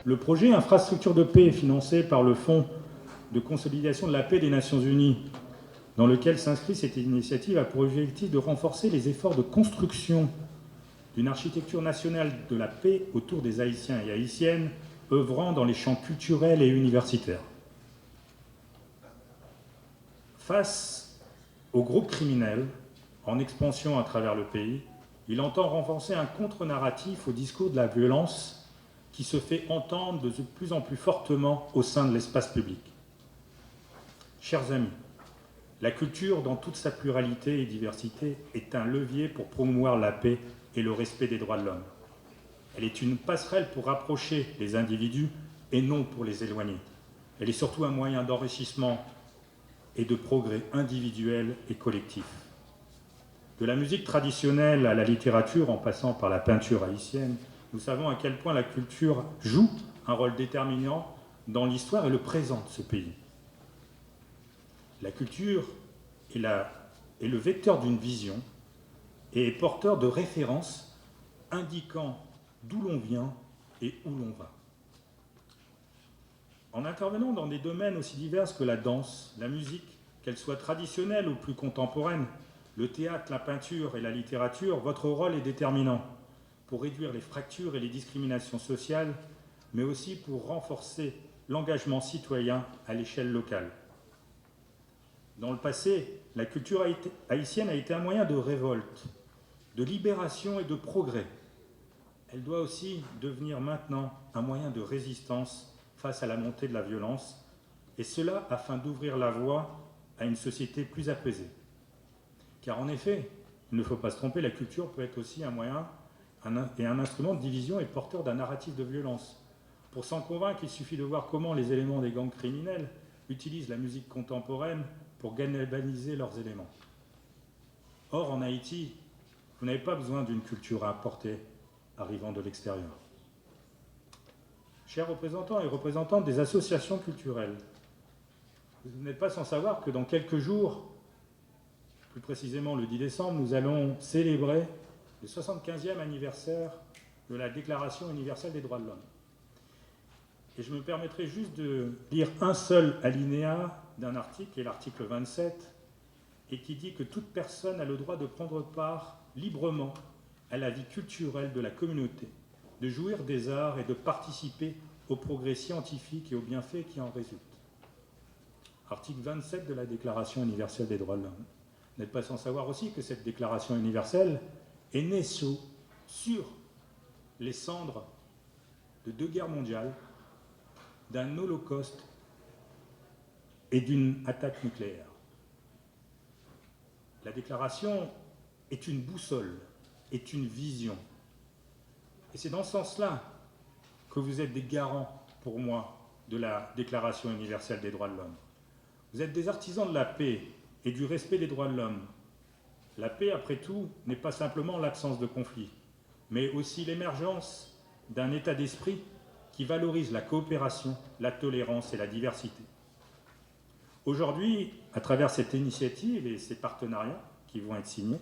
Le projet Infrastructure de paix, financé par le Fonds de consolidation de la paix des Nations Unies, dans lequel s'inscrit cette initiative, a pour objectif de renforcer les efforts de construction d'une architecture nationale de la paix autour des Haïtiens et Haïtiennes œuvrant dans les champs culturels et universitaires. Face aux groupes criminels en expansion à travers le pays, il entend renforcer un contre-narratif au discours de la violence qui se fait entendre de plus en plus fortement au sein de l'espace public. Chers amis, la culture, dans toute sa pluralité et diversité, est un levier pour promouvoir la paix et le respect des droits de l'homme. Elle est une passerelle pour rapprocher les individus et non pour les éloigner. Elle est surtout un moyen d'enrichissement et de progrès individuel et collectif. De la musique traditionnelle à la littérature, en passant par la peinture haïtienne, nous savons à quel point la culture joue un rôle déterminant dans l'histoire et le présent de ce pays. La culture est le vecteur d'une vision et est porteur de références indiquant d'où l'on vient et où l'on va. En intervenant dans des domaines aussi divers que la danse, la musique, qu'elle soit traditionnelle ou plus contemporaine, le théâtre, la peinture et la littérature, votre rôle est déterminant pour réduire les fractures et les discriminations sociales, mais aussi pour renforcer l'engagement citoyen à l'échelle locale. Dans le passé, la culture haïtienne a été un moyen de révolte, de libération et de progrès. Elle doit aussi devenir maintenant un moyen de résistance face à la montée de la violence, et cela afin d'ouvrir la voie à une société plus apaisée. Car en effet, il ne faut pas se tromper, la culture peut être aussi un moyen et un instrument de division et porteur d'un narratif de violence. Pour s'en convaincre, il suffit de voir comment les éléments des gangs criminels utilisent la musique contemporaine pour galvaniser leurs éléments. Or, en Haïti, vous n'avez pas besoin d'une culture importée arrivant de l'extérieur. Chers représentants et représentantes des associations culturelles, vous n'êtes pas sans savoir que dans quelques jours, plus précisément le 10 décembre, nous allons célébrer le 75e anniversaire de la Déclaration universelle des droits de l'homme. Et je me permettrai juste de lire un seul alinéa d'un article, qui est l'article 27, et qui dit que toute personne a le droit de prendre part librement à la vie culturelle de la communauté, de jouir des arts et de participer au progrès scientifique et aux bienfaits qui en résultent. Article 27 de la Déclaration universelle des droits de l'homme. Vous n'êtes pas sans savoir aussi que cette Déclaration universelle est née sur les cendres de 2 guerres mondiales, d'un holocauste et d'une attaque nucléaire. La déclaration est une boussole, est une vision. Et c'est dans ce sens-là que vous êtes des garants, pour moi, de la Déclaration universelle des droits de l'homme. Vous êtes des artisans de la paix et du respect des droits de l'homme. La paix, après tout, n'est pas simplement l'absence de conflit, mais aussi l'émergence d'un état d'esprit qui valorise la coopération, la tolérance et la diversité. Aujourd'hui, à travers cette initiative et ces partenariats qui vont être signés,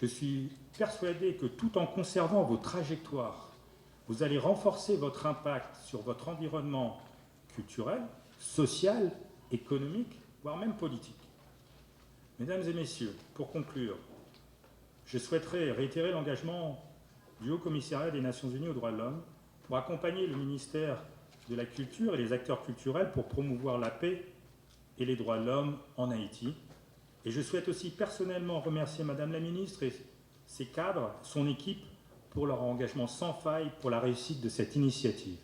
je suis persuadé que tout en conservant vos trajectoires, vous allez renforcer votre impact sur votre environnement culturel, social, économique, voire même politique. Mesdames et messieurs, pour conclure, je souhaiterais réitérer l'engagement du Haut-Commissariat des Nations Unies aux droits de l'homme pour accompagner le ministère de la Culture et les acteurs culturels pour promouvoir la paix et les droits de l'homme en Haïti. Et je souhaite aussi personnellement remercier Madame la Ministre et ses cadres, son équipe, pour leur engagement sans faille pour la réussite de cette initiative.